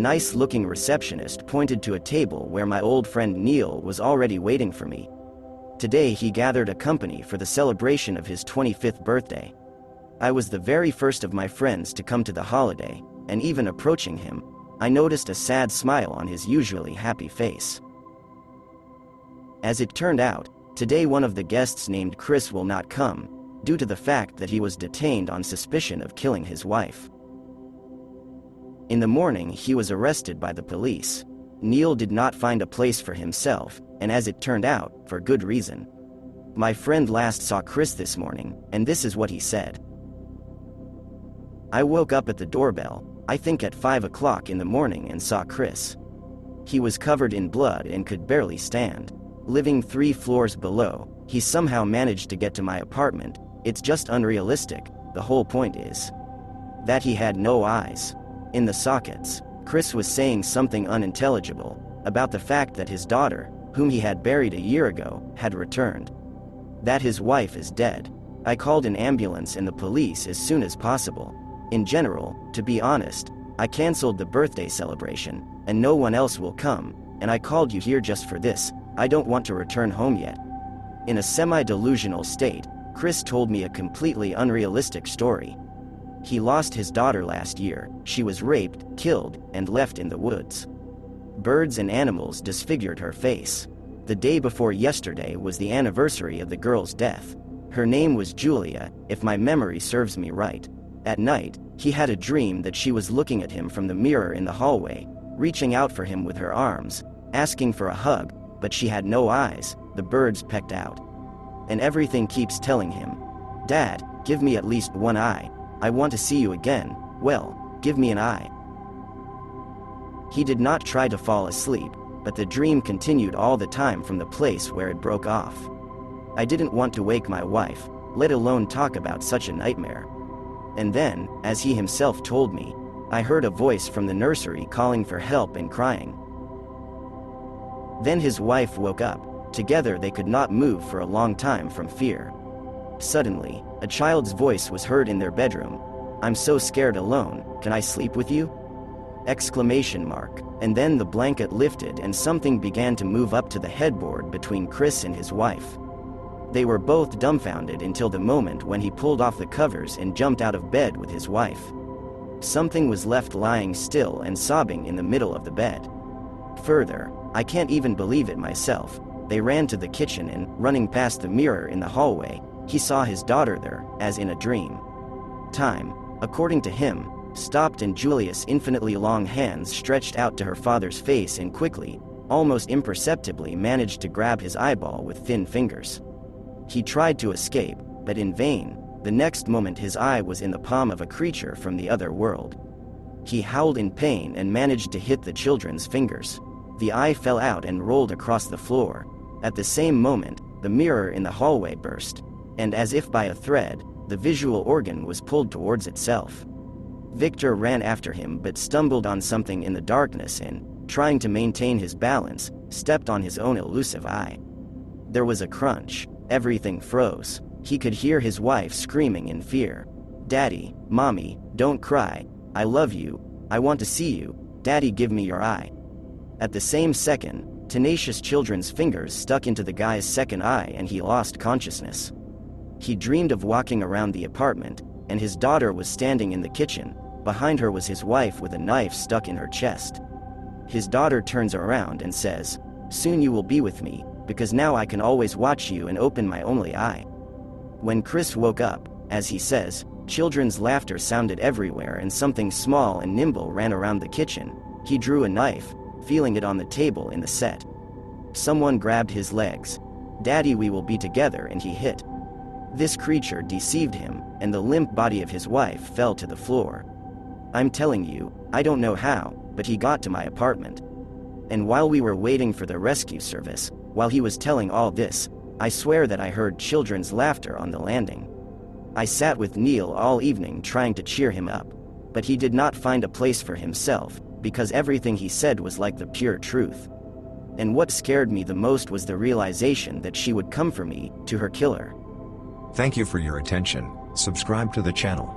nice-looking receptionist pointed to a table where my old friend Neil was already waiting for me. Today he gathered a company for the celebration of his 25th birthday. I was the very first of my friends to come to the holiday, and even approaching him, I noticed a sad smile on his usually happy face. As it turned out, today one of the guests named Chris will not come, due to the fact that he was detained on suspicion of killing his wife. In the morning he was arrested by the police. Neil did not find a place for himself, and as it turned out, for good reason. My friend last saw Chris this morning, and this is what he said. I woke up at the doorbell, I think at 5 o'clock in the morning, and saw Chris. He was covered in blood and could barely stand. Living 3 floors below, he somehow managed to get to my apartment. It's just unrealistic. The whole point is that he had no eyes in the sockets. Chris was saying something unintelligible about the fact that his daughter, whom he had buried a year ago, had returned. That his wife is dead. I called an ambulance and the police as soon as possible. In general, to be honest, I cancelled the birthday celebration, and no one else will come, and I called you here just for this. I don't want to return home yet. In a semi-delusional state, Chris told me a completely unrealistic story. He lost his daughter last year. She was raped, killed, and left in the woods. Birds and animals disfigured her face. The day before yesterday was the anniversary of the girl's death. Her name was Julia, if my memory serves me right. At night, he had a dream that she was looking at him from the mirror in the hallway, reaching out for him with her arms, asking for a hug, but she had no eyes. The birds pecked out. And everything keeps telling him, "Dad, give me at least one eye. I want to see you again. Well, give me an eye." He did not try to fall asleep, but the dream continued all the time from the place where it broke off. I didn't want to wake my wife, let alone talk about such a nightmare. And then, as he himself told me, I heard a voice from the nursery calling for help and crying. Then his wife woke up. Together they could not move for a long time from fear. Suddenly, a child's voice was heard in their bedroom. "I'm so scared alone, can I sleep with you?" Exclamation mark. And then the blanket lifted and something began to move up to the headboard between Chris and his wife. They were both dumbfounded until the moment when he pulled off the covers and jumped out of bed with his wife. Something was left lying still and sobbing in the middle of the bed. Further, I can't even believe it myself. They ran to the kitchen and, running past the mirror in the hallway, he saw his daughter there, as in a dream. Time, according to him, stopped and Julia's infinitely long hands stretched out to her father's face and quickly, almost imperceptibly managed to grab his eyeball with thin fingers. He tried to escape, but in vain. The next moment his eye was in the palm of a creature from the other world. He howled in pain and managed to hit the children's fingers. The eye fell out and rolled across the floor. At the same moment, the mirror in the hallway burst, and as if by a thread, the visual organ was pulled towards itself. Victor ran after him but stumbled on something in the darkness and, trying to maintain his balance, stepped on his own elusive eye. There was a crunch. Everything froze. He could hear his wife screaming in fear. "Daddy, Mommy, don't cry. I love you. I want to see you. Daddy, give me your eye." At the same second, tenacious children's fingers stuck into the guy's second eye and he lost consciousness. He dreamed of walking around the apartment, and his daughter was standing in the kitchen. Behind her was his wife with a knife stuck in her chest. His daughter turns around and says, "Soon you will be with me, because now I can always watch you and open my only eye." When Chris woke up, as he says, children's laughter sounded everywhere and something small and nimble ran around the kitchen. He drew a knife, feeling it on the table in the set. Someone grabbed his legs. "Daddy, we will be together," and he hit. This creature deceived him, and the limp body of his wife fell to the floor. I'm telling you, I don't know how, but he got to my apartment. And while we were waiting for the rescue service, while he was telling all this, I swear that I heard children's laughter on the landing. I sat with Neil all evening trying to cheer him up, but he did not find a place for himself, because everything he said was like the pure truth. And what scared me the most was the realization that she would come for me, to her killer. Thank you for your attention. Subscribe to the channel.